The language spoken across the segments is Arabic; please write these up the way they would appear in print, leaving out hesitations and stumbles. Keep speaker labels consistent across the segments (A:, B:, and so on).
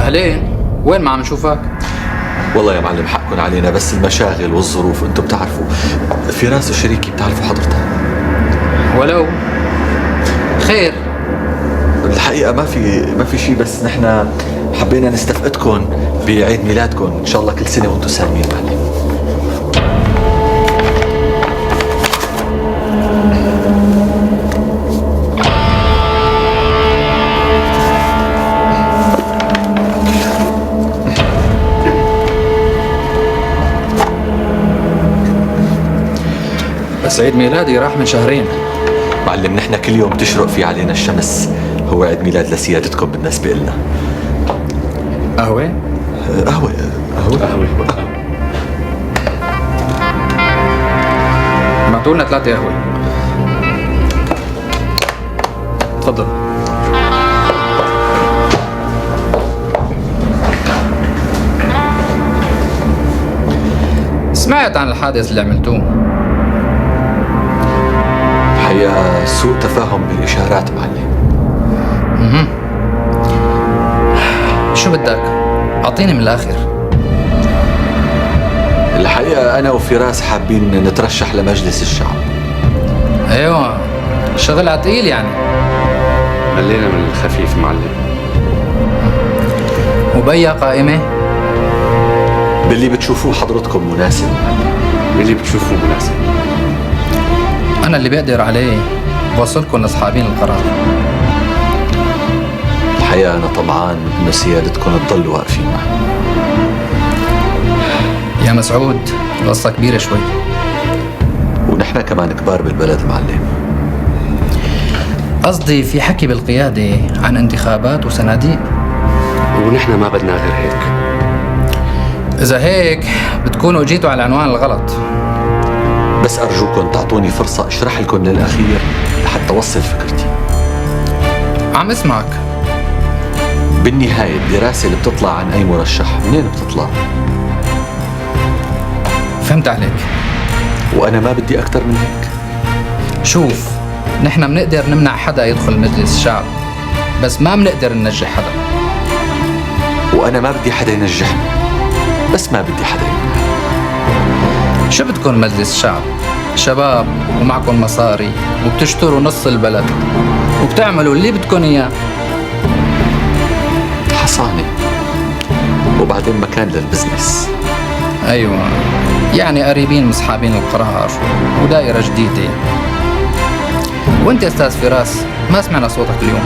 A: أهلين، وين ما عم نشوفك؟
B: والله يا معلم حقكم علينا، بس المشاغل والظروف انتم بتعرفوا. فراس الشريكي بتعرفوا حضرتها؟
A: ولو خير.
B: الحقيقة ما في شيء، بس نحن حبينا نستفقدكم بعيد ميلادكم. ان شاء الله كل سنة وانتم سالمين معلم.
A: بس عيد ميلادي راح من شهرين.
B: معلم نحن كل يوم تشرق فيه علينا الشمس هو عيد ميلاد لسيادتكم بالنسبة لنا.
A: قهوة؟
B: قهوة قهوة.
A: بعتوا لنا 3 قهوة. تفضل. سمعت عن الحادث اللي عملتوه.
B: الحقيقة سوء تفاهم بالإشارات معلم.
A: شو بدك؟ أعطيني من الآخر.
B: الحقيقة أنا وفراس حابين نترشح لمجلس الشعب.
A: أيوة، شغل عتقيل يعني.
C: ملينا من الخفيف معلم.
A: وبيا قائمة؟
B: باللي بتشوفوه حضرتكم مناسب معلم.
C: باللي بتشوفوه مناسب.
A: أنا اللي بقدر عليه بوصلكم لأصحابين القرار.
B: الحقيقة أنا طمعان إنه سيادتكم تضلوا واقفين معي.
A: يا مسعود، القصة كبيرة شوي.
B: ونحن كمان كبار بالبلد معلم.
A: قصدي في حكي بالقيادة عن انتخابات وصناديق.
C: ونحن ما بدنا غير هيك.
A: إذا هيك بتكونوا جيتوا على العنوان الغلط.
B: بس أرجوكم تعطوني فرصة أشرح لكم للأخير لحتى أوصل فكرتي.
A: عم اسمعك.
B: بالنهاية الدراسة اللي بتطلع عن أي مرشح منين بتطلع؟
A: فهمت عليك.
B: وأنا ما بدي أكتر من هيك.
A: شوف، نحن بنقدر نمنع حدا يدخل مجلس الشعب، بس ما بنقدر ننجح حدا.
B: وأنا ما بدي حدا ينجحني، بس ما بدي حدا يمنعني.
A: شو بدكم مجلس الشعب؟ شباب ومعكم مصاري وبتشتروا نص البلد وبتعملوا اللي بدكم إياه.
B: حصانة وبعدين مكان للبزنس.
A: أيوة، يعني قريبين مصحابين القرار ودائرة جديدة. وانت يا أستاذ فراس ما سمعنا صوتك اليوم.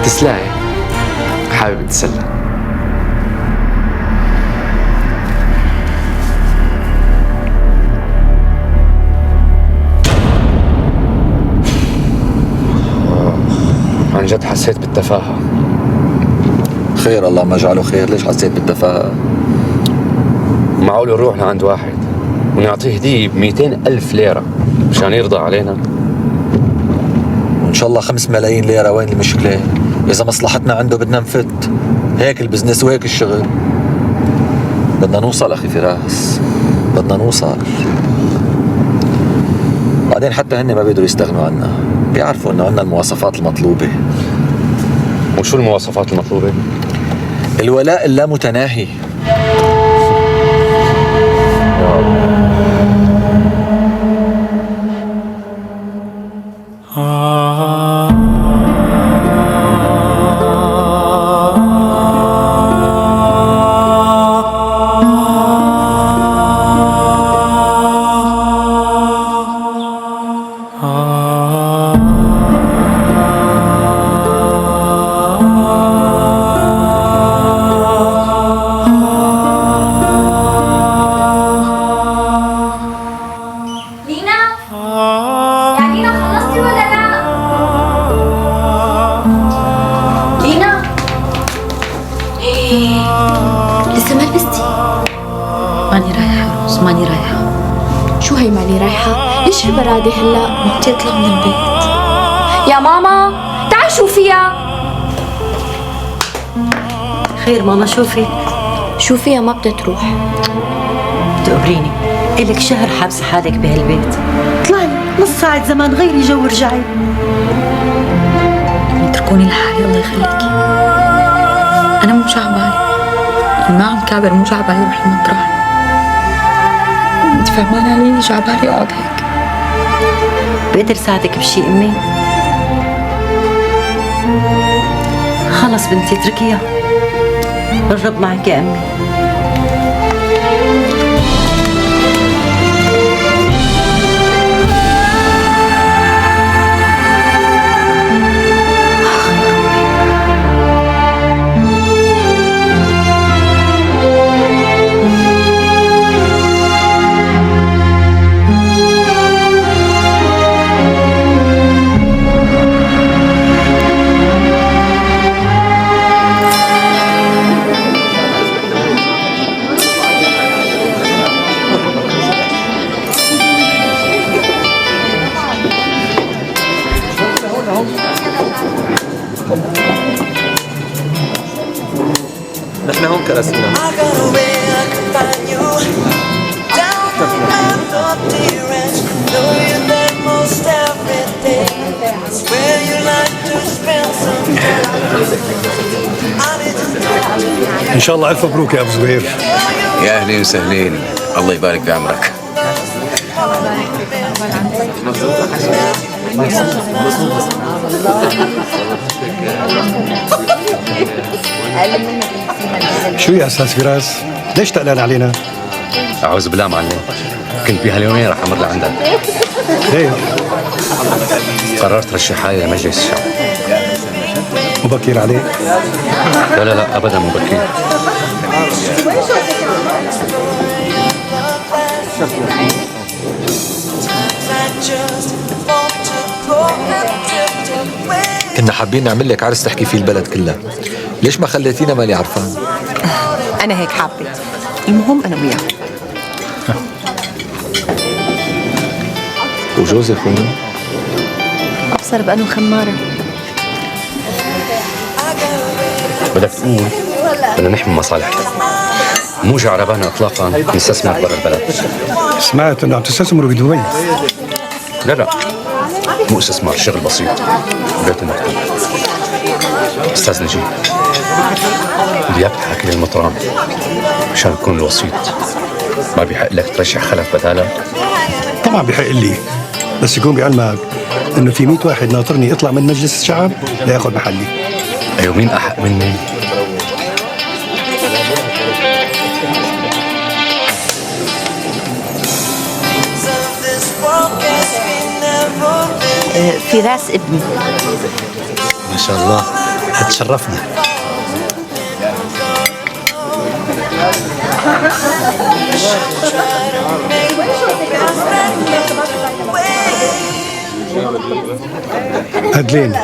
C: تسلاي، حابب تسلى. عن جد حسيت بالتفاهة.
B: خير الله ما جعله خير. ليش حسيت بالتفاهة؟
C: معقول نروح لعند واحد ونعطيه هدية ب200,000 ليرة مشان يرضى علينا؟
B: وإن شاء الله 5 ملايين ليرة. وين المشكلة؟ إذا مصلحتنا عنده بدنا نفت. هيك البزنس وهيك الشغل. بدنا نوصل أخي فراس، بدنا نوصل. بعدين حتى هن ما بيقدروا يستغنوا عنا، بيعرفوا إنه عنا المواصفات المطلوبة.
C: وشو المواصفات المطلوبة؟
B: الولاء اللامتناهي.
D: لسه ما لبستي؟ ماني رايحة روز، ماني رايحة.
E: شو هي ماني رايحة؟ ليش البرادة هلا؟
D: ما بدي اطلع من البيت.
E: يا ماما تعال شوفيها.
D: خير ماما شوفي.
E: شوفيها ما بدها تروح.
D: تقبريني، إلك شهر حابسة حالك بهالبيت.
F: اطلعي نص ساعة زمان غيري جو ورجعي.
D: اتركوني لحالي الله يخليكي. مو جعبالي، ما عم كابر، مو جعبالي روح المطرح. انت فهمان علي؟ جعبالي اقعد هيك.
F: بقدر ساعدك بشي أمي؟ خلص بنتي اتركيها، الرب معك يا أمي.
B: نحن هون كرسنا.
G: ان شاء الله الف مبروك يا ابو زبير.
H: يا اهلين وسهلين، الله يبارك في عمرك.
G: شو يا استاذ فراس؟ ليش تقلان علينا؟
C: اعوذ بالله معلم، كنت بهاليومين رح امر لعندك.
G: ليه؟
C: قررت رشح حالي لمجلس الشعب.
G: مبكر عليك؟
C: لا لا لا ابدا مو بكير.
B: كنا حابين نعمل لك عرس تحكي فيه البلد كلها، ليش ما خليتينا مالي عرفان؟
F: أنا هيك حابة، المهم أنا وياك.
B: وجوزك وين؟
F: أبصر بأنه خمارة.
C: بدك تقول بدنا نحمي مصالحنا، مو جعربانا اطلاقا نستثمر برا البلد.
G: سمعت انه عم تستثمروا بدبي.
C: لا لا مو استثمار، شغل بسيط بيت المكتب. استاذ نجيب، بدي اياك تحكي للمطران مشان تكون الوسيط. ما بيحق لك ترشح خلف بدالك؟
G: طبعا بحق لي، بس يكون بعلمك انه في 100 واحد ناطرني اطلع من مجلس الشعب لياخذ محلي.
C: ايوه مين احق مني؟
F: فراس ابني.
I: ما شاء الله هتشرفنا.
G: هدلين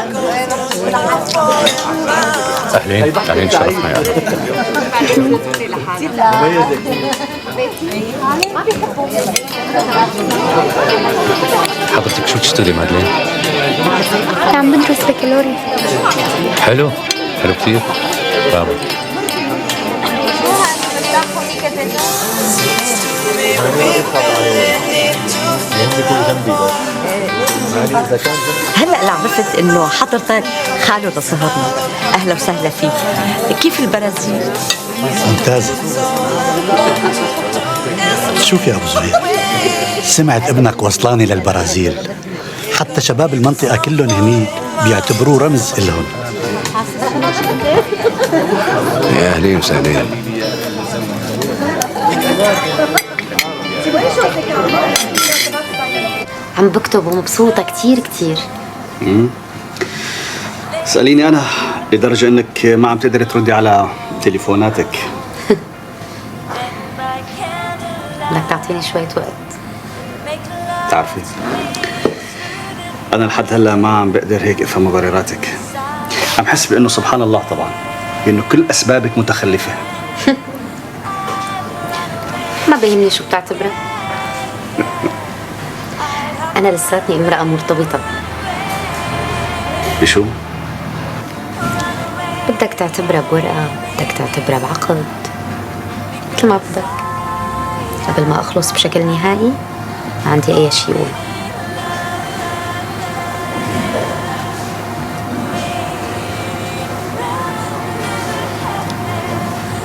C: اهلين اهلين، شرفنا يعني. حضرتك شو تشتغلي مادلين؟
E: عم بدرس بكالوريا.
C: حلو حلو كثير، برافو.
F: هلا عرفت انه حضرتك خاله لصهرنا. اهلا وسهلا فيك. كيف البرازيل؟
I: ممتازة. شوف يا ابو زهير، سمعت ابنك وصلاني للبرازيل، حتى شباب المنطقة كلهم هنيك بيعتبروه رمز إلهم.
H: يا اهلين وسهلين.
D: عم بكتب ومبسوطة كتير كتير.
I: اسأليني أنا، لدرجة إنك ما عم تقدري تردي على تليفوناتك.
D: بدك تعطيني شوية وقت.
I: تعرفي أنا لحد هلا ما عم بقدر هيك أفهم مبرراتك. عم حس بأنه سبحان الله طبعا، إنه كل أسبابك متخلفة.
D: ما بيهمني شو بتعتبره. أنا لساتني امرأة مرتبطة.
I: بشو؟
D: بدك تعتبرها بورقة، بدك تعتبرها بعقد، مثل ما بدك. قبل ما أخلص بشكل نهائي ما عندي أي شيء أقول.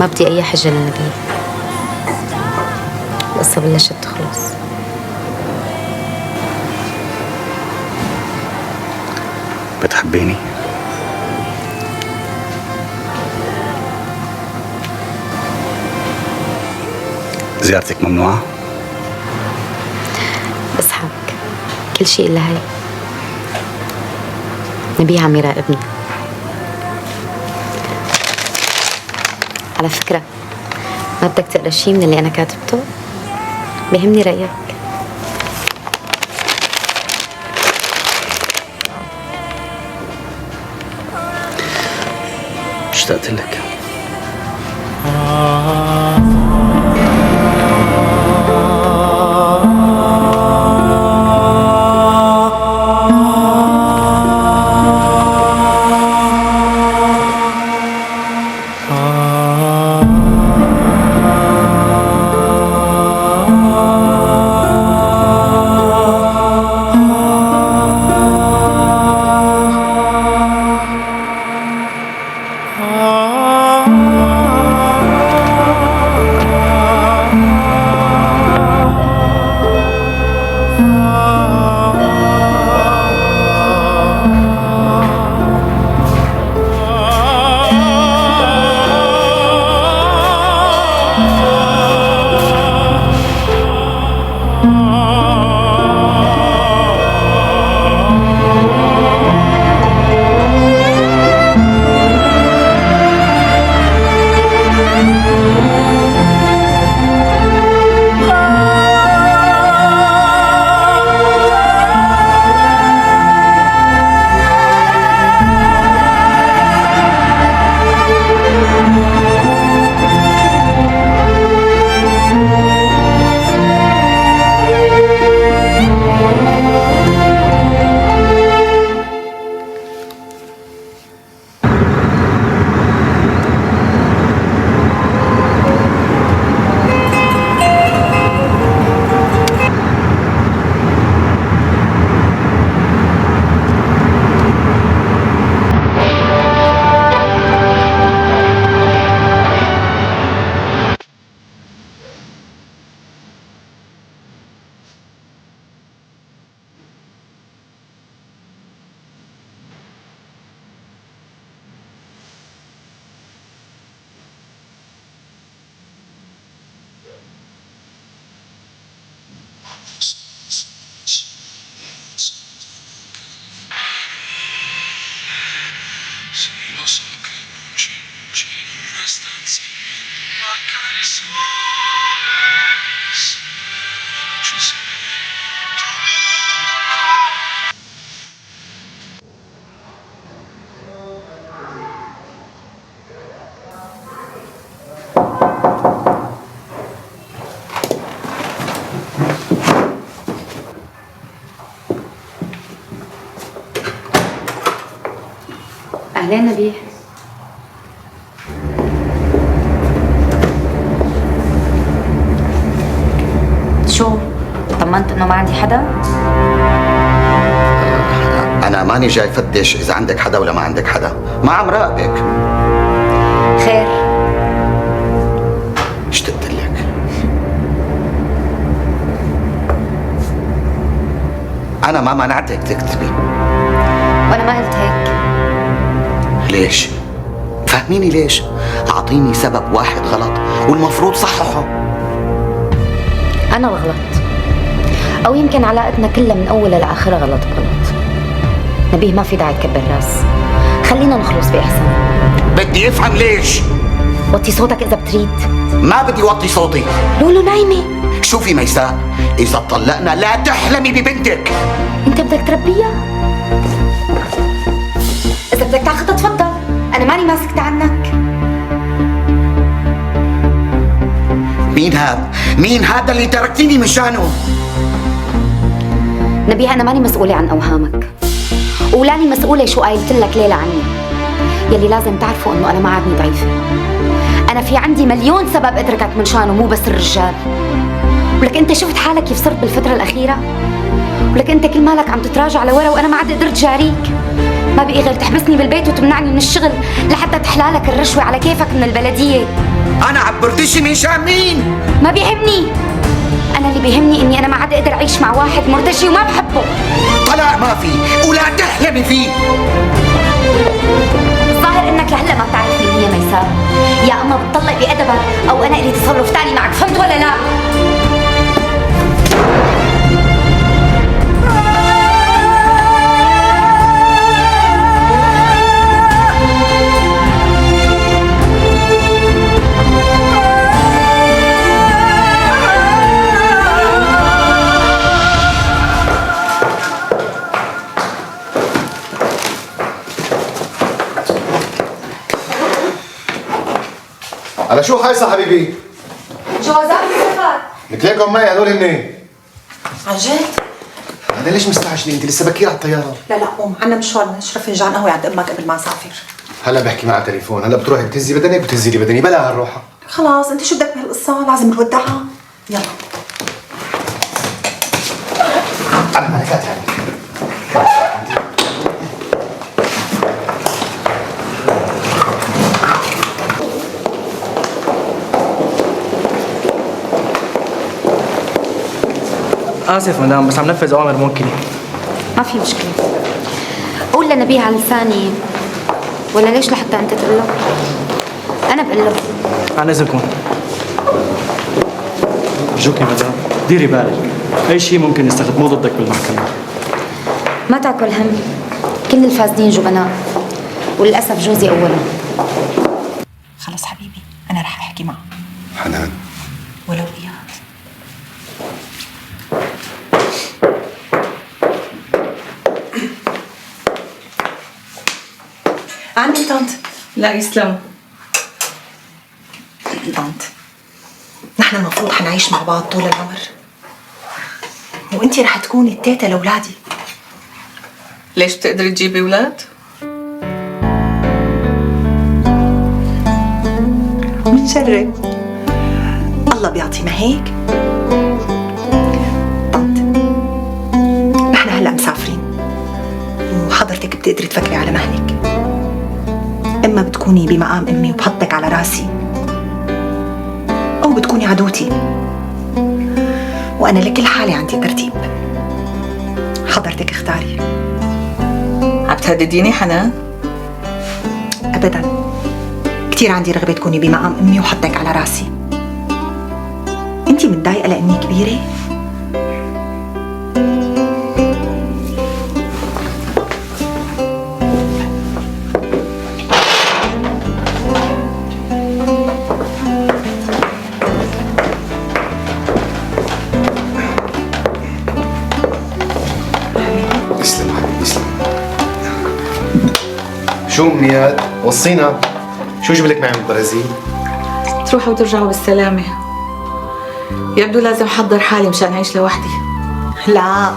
D: ما بدي أي حجة لنبيه. القصة بلشت تخلص.
I: بتحبيني؟ زيارتك ممنوعة؟
D: بسحبك كل شيء إلا هي. نبيه عم يراقبني. على فكرة ما بدك تقرا شيء من اللي أنا كاتبته؟ بيهمني رأيك.
I: اشتقت لك.
D: أهلين نبيه. شو؟ طمنت إنه ما عندي حدا؟
J: أنا ماني جاي فتش إذا عندك حدا ولا ما عندك حدا، ما عم راقبك.
D: خير.
J: اشتقت لك. أنا ما منعتك تكتبي.
D: وأنا ما قلت هيك.
J: ليش؟ فهميني ليش؟ أعطيني سبب واحد غلط والمفروض صححه.
D: أنا الغلط، أو يمكن علاقتنا كلها من أولها لآخرها غلط بغلط. نبيه ما في داعي تكبر راس، خلينا نخلص بإحسان.
J: بدي أفهم ليش؟
D: وطي صوتك إذا بتريد.
J: ما بدي وطي صوتي.
D: لولو نايمة.
J: شوفي ميساء، إذا طلقنا لا تحلمي ببنتك.
D: أنت بدك تربيها؟ إذا بدك تاخذها تفضل، أنا ماني ماسكت عنك.
J: مين هذا؟ مين هذا اللي تركتيني مشانه؟
D: نبيه أنا ماني مسؤولة عن أوهامك، ولاني مسؤولة شو قايلت لك ليلى عني. يلي لازم تعرفوا إنه أنا ما عادني ضعيفة. أنا في عندي مليون سبب أتركك من شانه، مو بس الرجال. ولك أنت شفت حالك كيف صرت بالفترة الأخيرة؟ ولك أنت كل مالك عم تتراجع لورا وأنا ما عاد قدرت جاريك. ما بقي غير تحبسني بالبيت وتمنعني من الشغل لحتى تحلالك الرشوة على كيفك من البلدية.
J: انا عبرتيش مين شان مين؟
D: ما بيهمني. أنا اللي بيهمني إني أنا ما عاد أقدر أعيش مع واحد مرتشي وما بحبه.
J: طلاق ما في ولا تحلمي فيه.
D: الظاهر إنك لهلا ما بتعرف مين هي ميساء. يا أما بتطلق بأدبك أو أنا إلي تصرف تاني معك، فهمت ولا لا؟
K: على شو حايصة حبيبي؟
E: جوازات السفر.
K: لك ليكم معي هدول هن.
E: عن جد؟
K: هذا ليش مستعجلين؟ انت لسه بكير على الطيارة.
E: لا قوم، عنا مشوار نشرب فنجان قهوة عند امك قبل ما نسافر.
K: هلا بحكي معها تليفون، هلا بتروحي بتهزي بدنك بتهزي لي بدني، بلا هالروحة.
E: خلاص انت شو بدك بهالقصة؟ لازم نودعها. يلا.
K: أنا ملكات يعني.
L: آسف مدام، بس عم نفذ أوامر موكلي.
D: ما في مشكلة. قول لنبيه على لساني، ولا ليش لحتى أنت تقول له؟ أنا بقول له.
L: عن إذنكم. أرجوكي مدام، ديري بالك، أي شيء ممكن يستخدموه ضدك بالمحكمة.
D: ما تاكل هم، كل الفاسدين جبناء، وللأسف جوزي أولا.
E: خلص حبيبي، أنا رح أحكي معه.
K: حنان.
E: ولو إياه. عندي طنط.
F: لا يسلم.
E: طنط، نحن المفروض حنعيش مع بعض طول العمر، وانتي رح تكوني التيتا لأولادي.
F: ليش بتقدري تجيبي أولاد؟
E: بنجرب، الله بيعطي، ما هيك؟ طنط، نحن هلا مسافرين وحضرتك بتقدري تفكري على مهلك. إما بتكوني بمقام أمي وبحطك على راسي، أو بتكوني عدوتي، وأنا لكل حالة عندي ترتيب. حضرتك اختاري.
F: عم تهدديني حنان؟
E: أبداً، كتير عندي رغبة تكوني بمقام أمي وحطك على راسي. أنتي متضايقة لأني كبيرة؟
K: اسلم حبيبي اسلم. شو منياد؟ وصينا. شو جبلك معي من البرازيل؟
F: تروحوا وترجعوا بالسلامة. يبدو لازم أحضر حالي مشان أعيش لوحدي.
E: لا،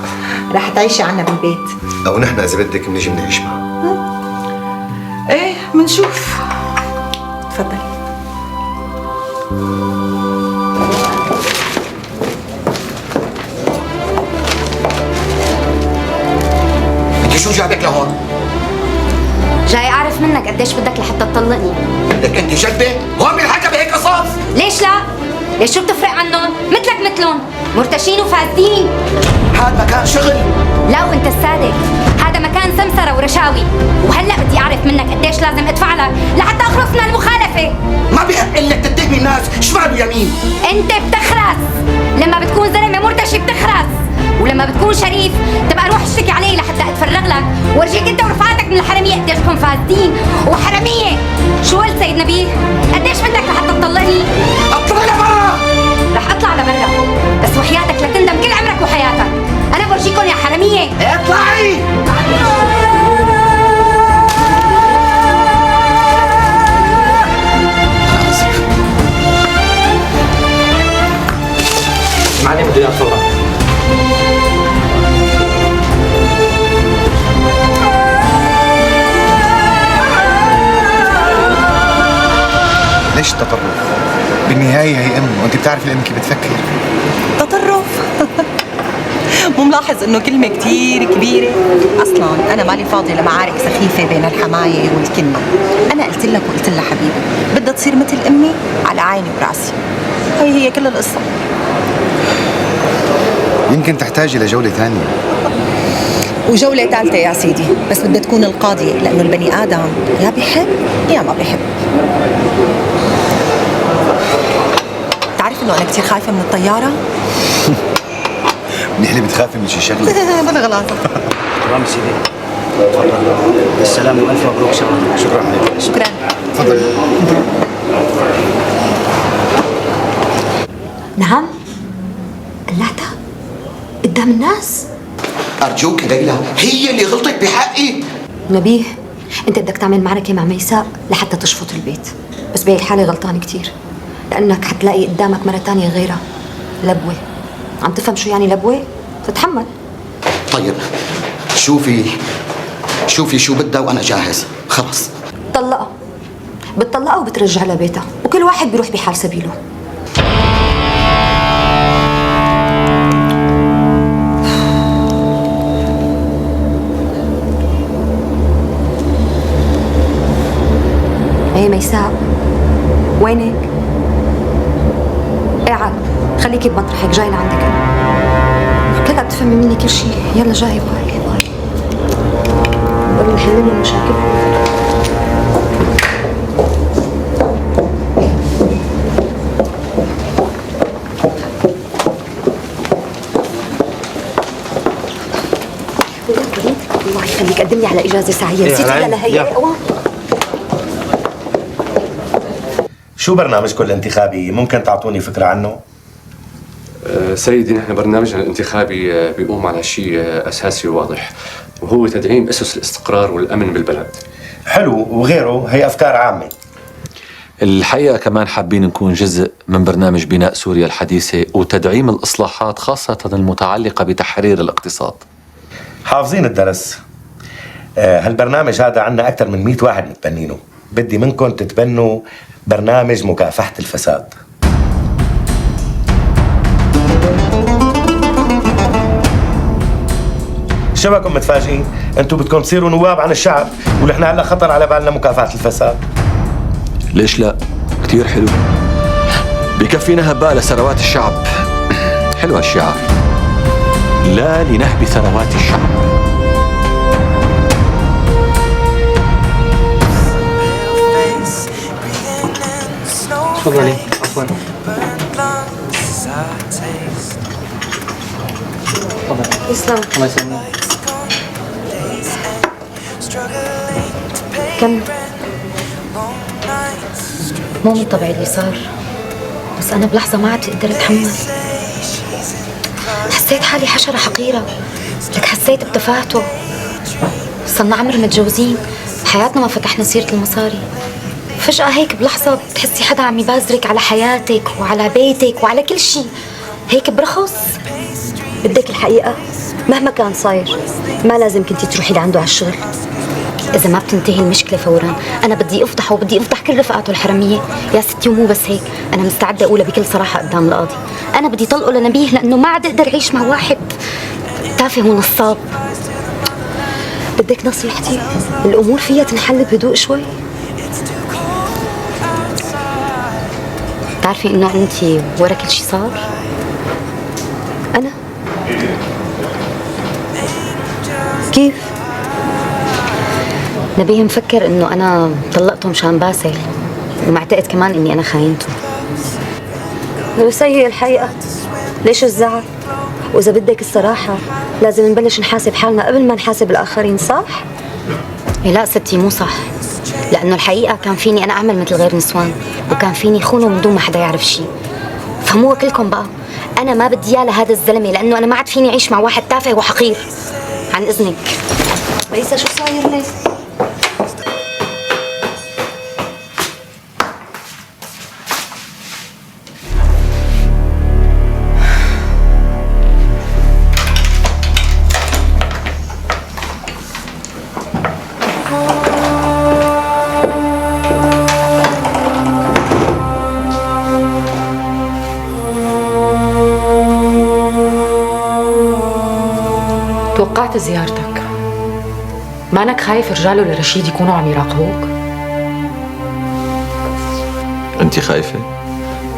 E: رح تعيشي عنا بالبيت.
K: أو نحن إذا بدك بنيجي بنعيش معها.
F: إيه منشوف.
E: تفضلي.
J: انت شو جابك لهون؟
D: جاي أعرف منك قديش بدك لحتى تطلقني.
J: لك انت جدة؟ هون بينحكى بهيك قصص؟
D: ليش لا؟ ليش شو بتفرق عنهم؟ مثلك مثلهم، مرتشين وفاسدين.
J: هذا مكان شغل.
D: لا وانت الصادق، هذا مكان سمسرة ورشاوي، وهلا بدي اعرف منك قديش لازم ادفع لك لحتى اخلص من المخالفة.
J: ما بيحق لك تتهمي الناس شمال ويمين.
D: انت بتخرس، لما بتكون زلمة مرتشي بتخرس، ولما بتكون شريف تبقى روح اشتكي علي لحتى اتفرغ لك وارجيك انت ورفقاتك من الحرامية قديشكم فاسدين وحرامية. شو قلت سيد نبيه؟ قديش بدك لحتى تطلقني؟
J: اطلع لبرا.
D: رح اطلع لبرا، بس وحياتك لا تندم كل عمرك وحياتك. انا برجيكم يا حرامية.
J: اطلعي.
L: معلم بده اياك فورا.
K: ليش التطرف؟ بالنهاية هي أم وأنت بتعرفي الأم كيف بتفكر.
E: تطرف. مو ملاحظ انه كلمة كتير كبيرة؟ اصلا انا مالي فاضية لمعارك سخيفة بين الحماية والكلمة. انا قلت لك وقلت لها حبيبي بدها تصير مثل امي على عيني وراسي. هي كل القصة.
K: يمكن تحتاجي لجولة ثانية
E: وجولة ثالثة يا سيدي، بس بدها تكون القاضية، لأنه البني آدم يا بيحب يا ما بيحب. تعرف إنه أنا كتير خايفة من الطيارة؟
K: منيح اللي بتخافي من شي شغلة.
E: بلا غلط.
L: تمام سيدي، تفضل بالسلامة والف مبروك.
K: شكرا عليك.
E: شكرا.
K: تفضلي.
D: نعم؟ قلعتها؟ قدام الناس؟
J: أرجوك ليلى، هي اللي غلطت بحقي.
D: نبيه، انت بدك تعمل معركة مع ميساء لحتى تشفط البيت، بس بهي الحالة غلطان كتير، لأنك حتلاقي قدامك مرة تانية غيرها. لبوة. عم تفهم شو يعني لبوة؟ تتحمل.
J: طيب شوفي شو بدها وأنا جاهز. خلص.
D: طلقها. بتطلقها وبترجع لبيتها، وكل واحد بيروح بحال سبيله. ايه ميساء، وينك؟ اقعد، خليكي بمطرحك، جاي لعندك انا. كلها بتفهمي مني كل شيء. يلا جاي. باي باي. بدنا نحل لهم مشاكلهم. الله يخليك، قدم لي على اجازه سعيه. نسيت ولا لهي؟
M: شو برنامجكم الانتخابي؟ ممكن تعطوني فكرة عنه؟
C: سيدي، نحن برنامجنا الانتخابي بيقوم على شيء أساسي وواضح، وهو تدعيم أسس الاستقرار والأمن بالبلد.
M: حلو، وغيره هي أفكار عامة.
B: الحقيقة كمان حابين نكون جزء من برنامج بناء سوريا الحديثة وتدعيم الإصلاحات، خاصة المتعلقة بتحرير الاقتصاد.
M: حافظين الدرس. هالبرنامج هذا عنا أكثر من 100 واحد متبنينه. بدي منكم تتبنوا برنامج مكافحة الفساد. شو بكم متفاجئين؟ انتم بدكم تصيروا نواب عن الشعب، ونحن هلا خطر على بالنا مكافحة الفساد.
B: ليش لا؟ كتير حلو، بكفينا هباء لثروات الشعب. حلو هالشعار، لا لنهب ثروات الشعب.
L: تفضلي. عفوا.
D: يسلم.
L: الله يسلمك.
D: كم مو من طبعي اللي صار، بس أنا بلحظة ما عاد أقدر أتحمل. حسيت حالي حشرة حقيرة، لك حسيت بتفاهته. صرنا عمر متجوزين، بحياتنا ما فتحنا سيرة المصاري. فجأة هيك بلحظة بتحسي حدا عم يبازرك على حياتك وعلى بيتك وعلى كل شيء هيك برخص. بدك الحقيقة، مهما كان صاير ما لازم كنتي تروحي لعنده على الشغل. إذا ما بتنتهي المشكلة فورا أنا بدي أفضحه وبدي أفضح كل رفقاته الحرامية يا ستي. ومو بس هيك، أنا مستعدة أقولها بكل صراحة قدام القاضي. أنا بدي طلقه لنبيه لأنه ما عاد أقدر أعيش مع واحد تافه ونصاب. بدك نصيحتي؟ الأمور فيها تنحل بهدوء شوي. تعرفي إنه أنتي ورا كل شي صار؟ أنا كيف؟ نبيه مفكر إنه أنا طلقته مشان باسل، ومعتقد كمان إني أنا خاينته. بس هي الحقيقة. ليش الزعل؟ وإذا بدك الصراحة لازم نبلش نحاسب حالنا قبل ما نحاسب الآخرين، صح؟ إيه لا ستي، مو صح. لأنه الحقيقة كان فيني أنا أعمل مثل غير نسوان، وكان فيني خونه من دون ما حدا يعرف شيء. فهموها كلكم بقى. أنا ما بدي إياه لهذا الزلمة، لأنه أنا ما عاد فيني أعيش مع واحد تافه وحقير. عن إذنك. رئيسة شو صاير لي؟
N: توقعت زيارتك. مانك خايف رجال ولرشيد يكونوا عم يراقبوك؟
B: انت خايفة؟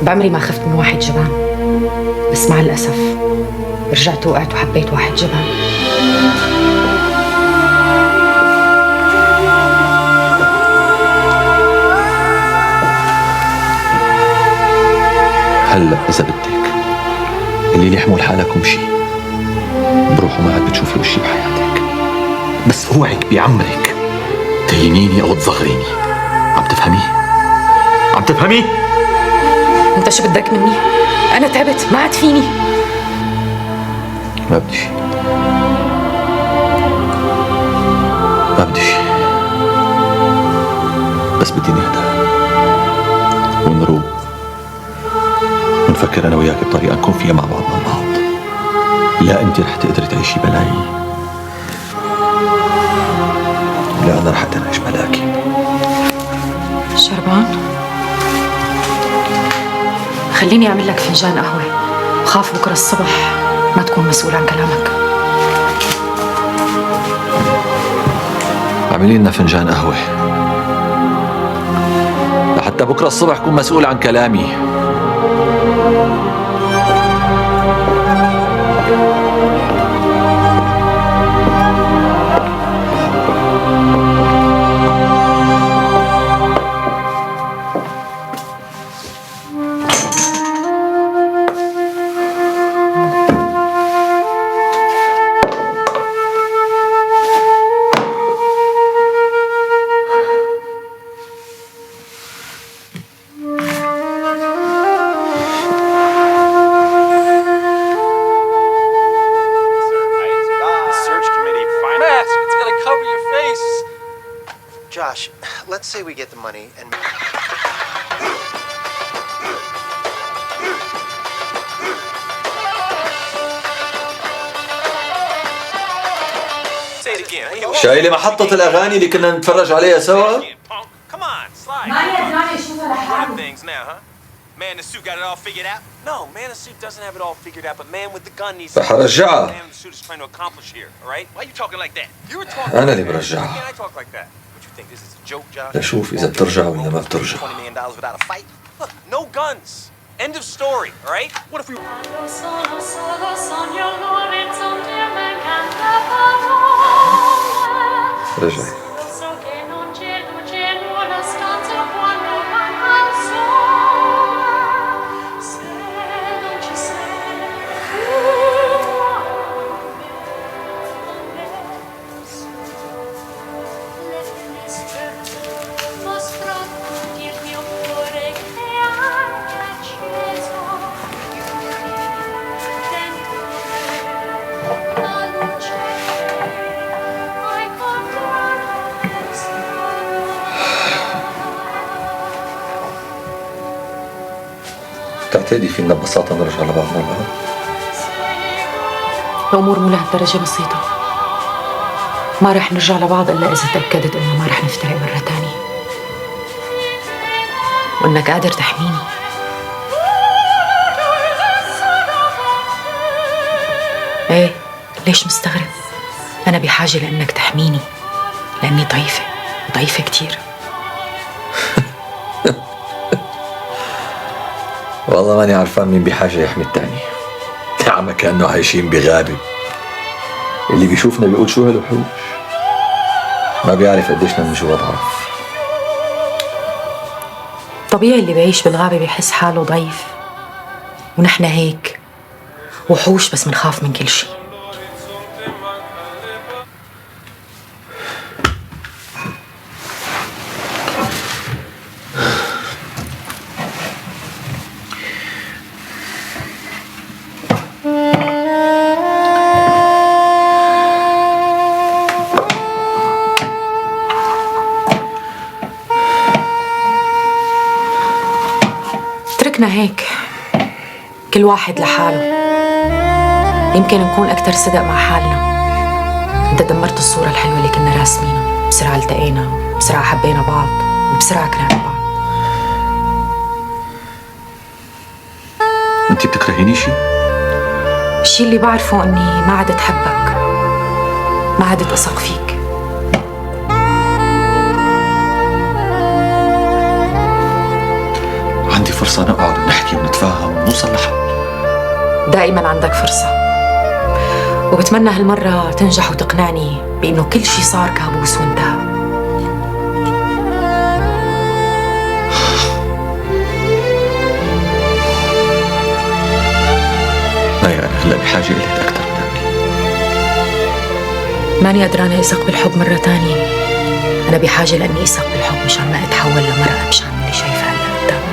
N: بعمري ما خفت من واحد جبان، بس مع الأسف رجعت وقعت وحبيت واحد جبان.
B: هلا إذا بدك اللي ليحمل حالكم شيء بروحوا ما عاد بتشوفي وشي بحياتك، بس اوعك بعمرك تهينيني أو تصغريني. عم تفهمي؟ عم تفهمي؟
N: انت شو بدك مني؟ أنا تعبت ما عاد فيني.
B: ما بدي شيء، ما بدي شيء، بس بدي نهدى ونروق ونفكر أنا وياك بطريقة نكون فيها مع بعضنا البعض. لا أنت رح تقدري تعيشي بلاي، لا أنا رح أقدر أعيش بلاكي.
N: شربان، خليني أعمل لك فنجان قهوة، وخاف بكرة الصبح ما تكون مسؤول عن كلامك.
B: اعملي لنا فنجان قهوة لحتى بكرة الصبح كون مسؤول عن كلامي.
O: Josh, let's say we get the money and... شايلة محطة الأغاني اللي كنا نتفرج عليها سوا؟
P: Man, the suit got it all figured out? No, man, the suit doesn't have it all figured out, but man with the gun needs
B: رح أرجعها.
P: man the suit is trying to accomplish here, all right? Why are you talking like that? You were talking
B: أنا
P: like
B: اللي
P: that.
B: برجعها.
P: Why can't I talk like that? What you think, this is a joke, Josh?
B: لشوف إذا بترجع ولا ما بترجع.
P: $20 million without a fight? Look, no guns. End of story, all right? What if we...
B: رجعي. تعتقدي فينا ببساطة نرجع لبعضنا البعض؟
N: الأمور مو لهالدرجة بسيطة. ما رح نرجع لبعض إلا إذا تأكدت إنه ما رح نفترق مرة تانية، وإنك قادر تحميني. إيه، ليش مستغرب؟ أنا بحاجة لإنك تحميني، لأني ضعيفة، ضعيفة كتير.
B: والله ماني عارفان مين بحاجة يحمي التاني. عم كأنه عايشين بغابة، اللي بيشوفنا بيقول شو هالوحوش، ما بيعرف قديشنا من جوا ضعف.
N: طبيعي اللي بيعيش بالغابة بيحس حاله ضعيف، ونحن هيك وحوش بس منخاف من كل شيء. تركنا هيك كل واحد لحاله، يمكن نكون أكتر صدق مع حالنا. أنت دمرت الصورة الحلوة اللي كنا راسمينها. بسرعة التقينا، بسرعة حبينا بعض، وبسرعة كرهنا بعض.
B: أنت بتكرهيني شي؟
N: الشي اللي بعرفه إني ما عدت حبك، ما عدت أثق فيك.
I: عندي فرصة نقعد ونحكي ونتفاهم ونوصل لحل.
N: دائما عندك فرصة، وبتمنى هالمرة تنجح وتقنعني بأنه كل شي صار كابوس وانتهى.
I: لا أنا هلا بحاجة إليك أكثر من قبل.
N: ماني قدرانة أثق بالحب مرة تانية. أنا بحاجة لأني أثق بالحب مشان ما أتحول لمرأة أبشع من اللي شايفها هلا قدامي.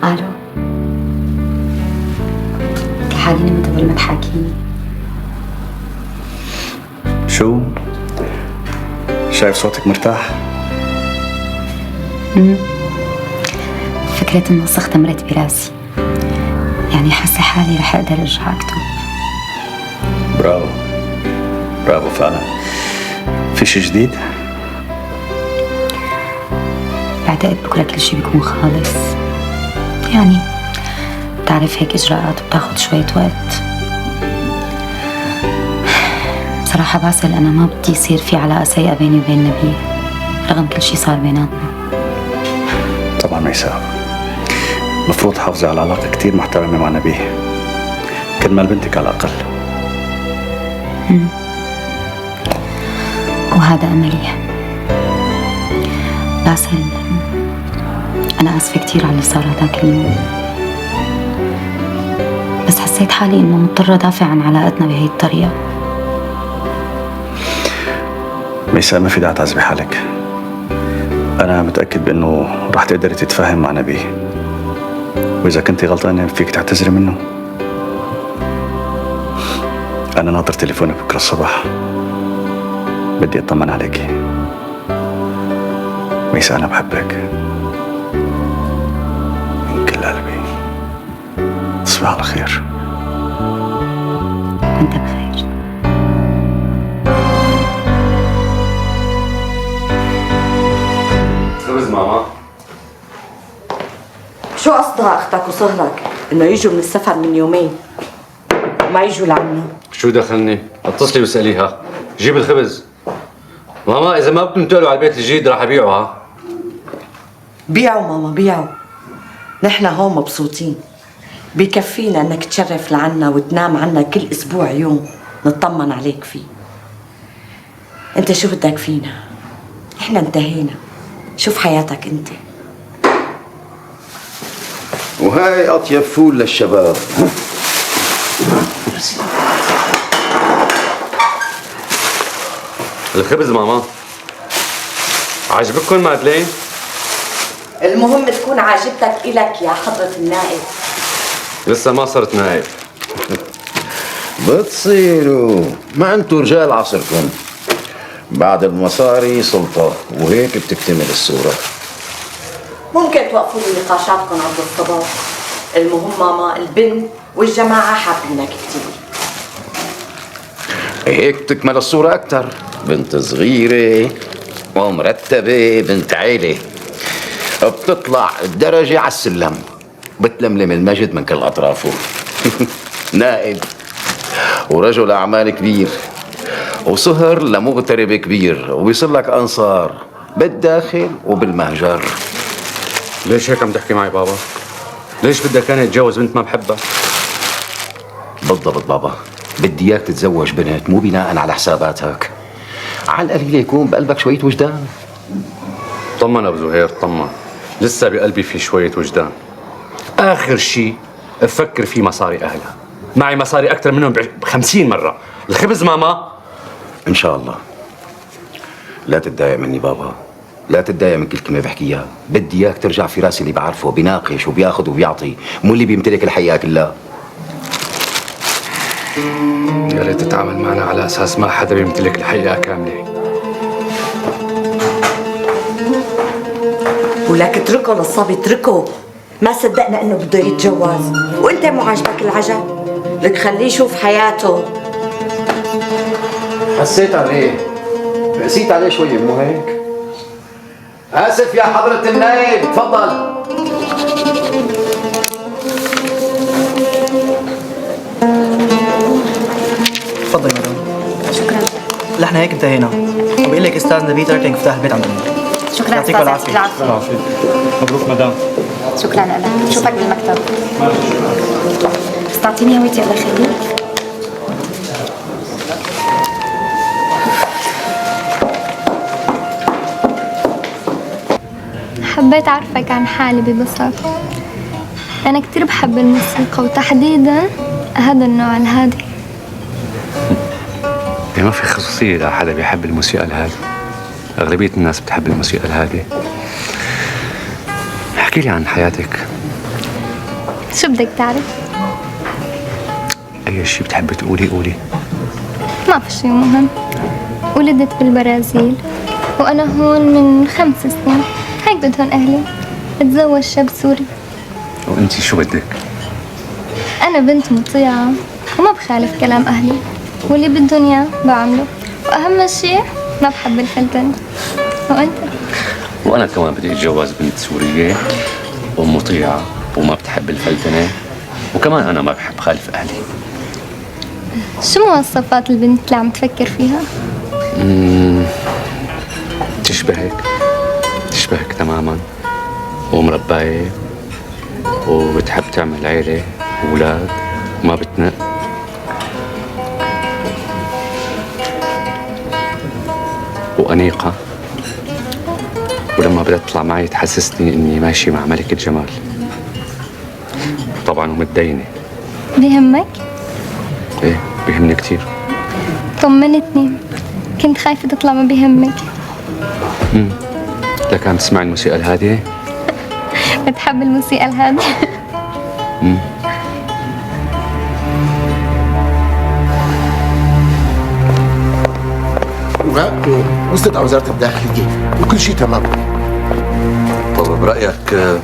D: الو، لحالي نمت قبل ما تحاكيني.
I: شو؟ شايف صوتك مرتاح؟
D: فكرة النسخ تمرت براسي، يعني حاسة حالي رح أقدر أرجع أكتب.
I: برافو برافو فعلا. في شي جديد؟
D: بعتقد بكرة كل شي بيكون خالص، يعني بتعرف هيك إجراءات بتاخد شوية وقت. بصراحة باسل أنا ما بدي يصير في علاقة سيئة بيني وبين نبيه رغم كل شي صار بيناتنا.
I: طبعا ميساء، مفروض تحافظي على علاقة كتير محترمة مع نبيه، كرمال بنتك على الأقل.
D: وهذا أملي. باسل أنا آسفة كتير على اللي صار هذاك اليوم، بس حسيت حالي إنه مضطرة أدافع عن علاقتنا بهي الطريقة.
I: ميساء ما في داعي تعذبي حالك، أنا متأكد بأنه رح تقدري تتفاهم مع نبيه، وإذا كنتي غلطانة فيك تعتذري منه. أنا ناطر تليفونك بكرة الصبح، بدي أطمن عليكي. ميساء أنا بحبك من كل قلبي. تصبح على خير.
D: وأنت بخير.
C: خبز ماما.
F: شو قصدها اختك وصهرك انه يجوا من السفر من يومين وما يجوا لعنا؟
C: شو دخلني؟ اتصلي واسأليها. جيب الخبز. ماما إذا ما بدكم تنتقلوا على البيت الجديد رح أبيعه.
F: بيعوا ماما بيعوا، نحن هون مبسوطين، بكفينا انك تشرف لعنا وتنام عنا كل اسبوع يوم نطمن عليك فيه. انت شو بدك فينا؟ احنا انتهينا، شوف حياتك انت.
J: وهاي أطيب فول للشباب.
C: الخبز ماما. عجبكم مادلين؟
F: المهم تكون عاجبتك إلك يا حضرة النائب.
C: لسه ما صرت نائب.
J: بتصيروا ما انتوا رجال عصركم، بعد المصاري سلطة، وهيك بتكتمل الصورة.
F: ممكن توقفوا لي نقاشاتكم عند الصباح. المهم ماما البنت والجماعة حابينك كتير.
J: هيك بتكمل الصورة أكتر. بنت صغيرة ومرتبة، بنت عيلة، بتطلع الدرجة على السلم، بتلملم المجد من كل أطرافه. نائب ورجل أعمال كبير وصهر لمغترب كبير، وبيصير لك أنصار بالداخل وبالمهجر.
C: ليش هيك عم تحكي معي بابا؟ ليش بدك أنا أتجوز بنت ما بحبها؟
J: بالضبط بابا، بدي إياك تتزوج بنت مو بناء على حساباتك، على القليل يكون بقلبك شوية وجدان.
C: طمن أبو زهير طمن، لسه بقلبي في شوية وجدان. آخر شيء بفكر فيه مصاري أهلها. معي مصاري أكثر منهم ب50 مرة. الخبز ماما
J: ان شاء الله. لا تتضايق مني بابا، لا تتضايق من كل كلمه بحكيها. بدي اياك ترجع في راسي اللي بعرفه بيناقش وبياخذ وبيعطي، مو اللي بيمتلك الحقيقه كلها.
C: يا ريت تتعامل معنا على اساس ما حدا بيمتلك الحقيقه كامله.
F: ولك اتركه للصبي، اتركه. ما صدقنا انه بده يتجوز، وانت مو عاجبك العجب. لك خليه يشوف حياته.
J: حسيت عليه، قسيت عليه شويه مو هيك؟ اسف يا حضره النايب، تفضل.
L: تفضل مدام.
D: شكرا.
L: نحن هيك انتهينا، وبقول لك استاذ نبيل ترك لك مفتاح البيت عند امي.
D: شكرا
L: يعطيكم
D: أستاذ،
L: العافيه.
D: يعطيك العافية.
L: مبروك مدام.
D: شكرا لك، بشوفك بالمكتب. بس تعطيني هويتي الله يخليك.
Q: حبيت أعرفك عن حالي ببساطة. أنا كتير بحب الموسيقى وتحديدا هذا النوع الهادي.
C: ما في خصوصية لحدا بيحب الموسيقى الهادية، أغلبية الناس بتحب الموسيقى الهادية. احكي لي عن حياتك.
Q: شو بدك تعرف؟
C: أي شيء بتحبي تقولي قولي.
Q: ما في شي مهم. ولدت بالبرازيل وأنا هون من 5 سنين، هيك بدهن أهلي. اتزوج شاب سوري.
C: وأنتي شو بدك؟
Q: أنا بنت مطيعة وما بخالف كلام أهلي، واللي بدهم إياه بعمله، وأهم شي ما بحب الفلتن. وأنت؟
C: وأنا كمان بدي أتجوز بنت سورية ومطيعة وما بتحب الفلتنة، وكمان أنا ما بحب خالف أهلي.
Q: شو مواصفات البنت اللي عم تفكر فيها؟
C: تشبهك تماما، ومرباية وبتحب تعمل عيلة وولاد وما بتنق. وأنيقة، ولما بدها تطلع معي تحسسني إني ماشي مع ملكة جمال. طبعا ومتدينة.
Q: بيهمك؟
C: إيه بيهمني كتير.
Q: طمنتني، كنت خايفة تطلع ما بيهمك.
C: لك عم تسمع الموسيقى الهادية؟
Q: بتحب الموسيقى الهادية؟
K: اوراق وصلت على وزاره الداخليه وكل شيء تمام.
B: طب برأيك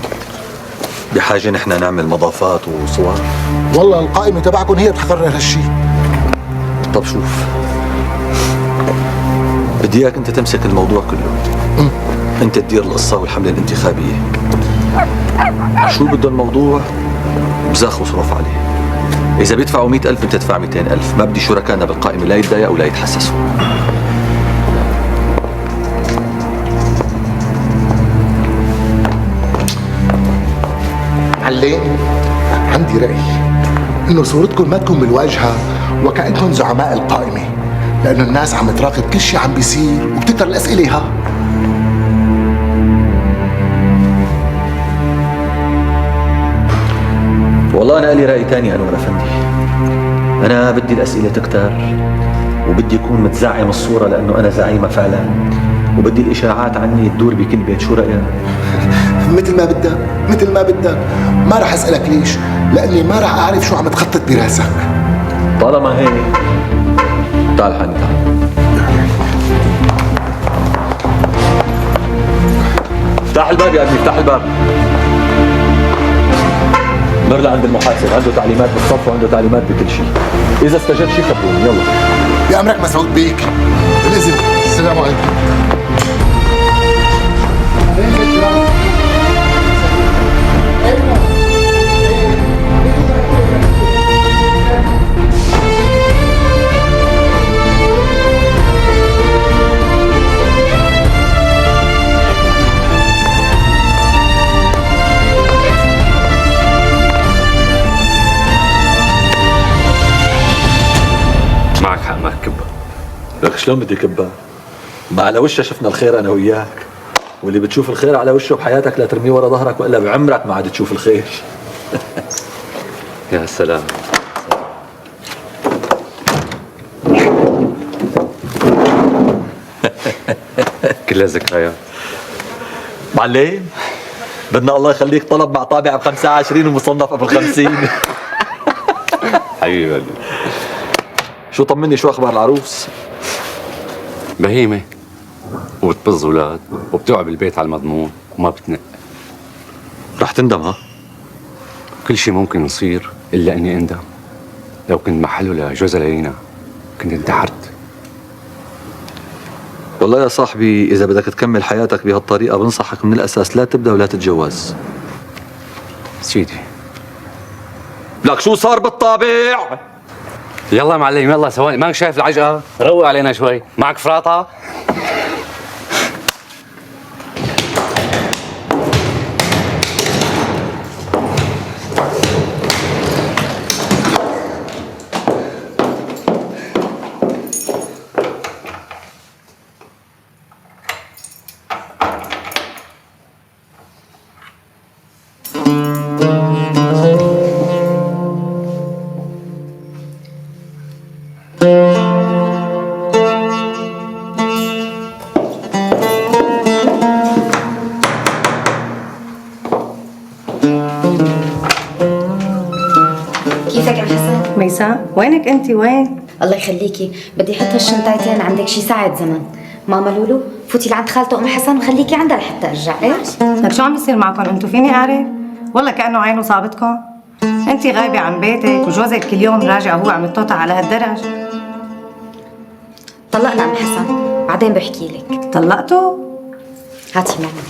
B: بحاجة نحن نعمل مضافات وصور؟
K: والله القائمه تبعكم هي بتقرر هالشيء.
B: طب شوف، بدي اياك انت تمسك الموضوع كله. انت تدير القصة والحملة الانتخابية. شو بده الموضوع بزاخ وصرف عليه. إذا بيدفعوا 100,000 أنت تدفع 200,000. ما بدي شركائنا بالقائمة لا يتضايقوا ولا يتحسسوا.
K: علين، عندي رأي إنه صورتكم ما تكون بالواجهة وكأنكم زعماء القائمة، لأنه الناس عم تراقب كل شيء عم بيصير وبتكتر الأسئلة. ها
B: والله أنا لي رأي تاني أنور أفندي. أنا بدي الأسئلة تكتر، وبدي يكون متزعم الصورة لأنه أنا زعيمة فعلا، وبدي الإشاعات عني تدور بكل بيت. شو رأيك؟
K: مثل ما بدك، مثل ما بدك. ما رح أسألك ليش، لأني ما رح أعرف شو عم تخطط براسك.
B: طالما هيك تعال حني تعال. افتح الباب يا ابني، افتح الباب. مر لعند المحاسب، عنده تعليمات بالصف وعنده تعليمات بكل شيء. إذا استجد شيء خبروني. يلا.
K: بأمرك مسعود بيك. بالإذن. السلام عليكم.
C: معك حق ما تكبها.
B: لك شلون بدي كبها؟ ما على وشها شفنا الخير انا وياك، واللي بتشوف الخير على وشه بحياتك لا ترميه ورا ظهرك والا بعمرك ما عاد تشوف الخير.
C: يا سلام. كلها ذكريات.
O: معلم بدنا الله يخليك طلب مع طابع ب25 ومصنف قبل 50.
C: حبيبي
O: شو طمني، شو اخبار العروس؟
C: بهيمة وبتبز اولاد وبتقعد بالبيت على المضمون وما بتنق.
O: رح تندم ها؟
C: كل شيء ممكن يصير الا اني اندم. لو كنت محله لجوزها لينا كنت انتحرت.
O: والله يا صاحبي اذا بدك تكمل حياتك بهالطريقه بنصحك من الاساس لا تبدا ولا تتجوز.
C: سيدي
O: لك شو صار بالطابع؟
C: يلا معلم يلا ثواني، ماك شايف العجقه؟ روق علينا شوي. معك فراطه؟
D: كيفك ام حسن؟
E: ميساء وينك انت وين؟
D: الله يخليكي، بدي احط هالشنطايتين عندك شي ساعة زمن. ماما لولو فوتي لعند خالته ام حسن وخليكي عندها لحتى ارجع. ايش؟
E: لك شو عم بيصير معكم انتو؟ فيني اعرف؟ والله كانه عينه صابتكم. انت غايبه عن بيتك وجوزك كل يوم راجع وهو عم يطوطع على هالدرج.
D: طلقنا ام حسن، بعدين بحكي لك.
E: طلقتوا؟
D: هاتي ماما.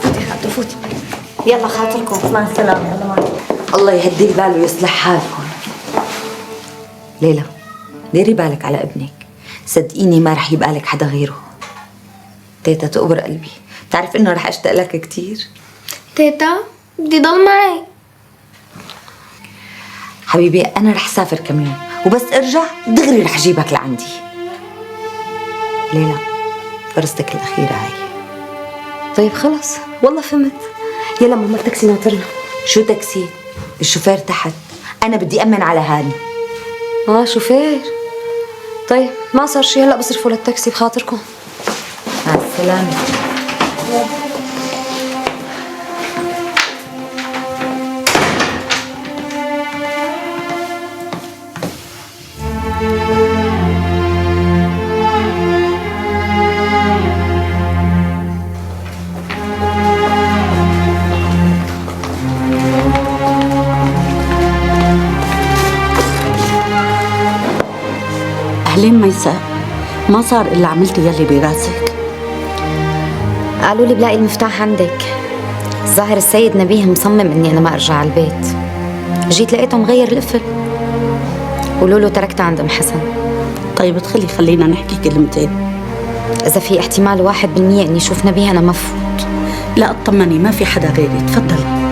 D: فوتي خالته فوتي. يلا خاطركم.
E: مع السلامه.
F: الله يهدي باله ويصلح حالكم. ليلى ديري بالك على ابنك، صدقيني ما رح يبقى لك حدا غيره. تيتا تقبر قلبي، بتعرف انه رح اشتاق لك كتير.
Q: تيتا بدي ضل معي.
F: حبيبي انا رح سافر كم يوم وبس ارجع دغري رح جيبك لعندي. ليلى فرصتك الاخيره هاي.
D: طيب خلص والله فهمت. يلا ماما التاكسي ناطرنا.
F: شو تاكسي؟ الشوفير تحت، انا بدي امن على هاني.
D: شوفير. طيب ما صار شي، هلا بصرفوا للتاكسي بخاطركم.
F: مع السلامه.
R: أهلين ميساء، ما صار إلا عملتي يلي براسك.
D: قالوا لي بلاقي المفتاح عندك. الظاهر السيد نبيه مصمم اني انا ما ارجع على البيت. جيت لقيته مغير القفل. قولوا له تركتها عند ام حسن.
R: طيب ادخلي خلينا نحكي كلمتين.
D: اذا في احتمال 1% اني اشوف نبيه انا مفروض.
R: لا اطمني ما في حدا غيري، تفضلي.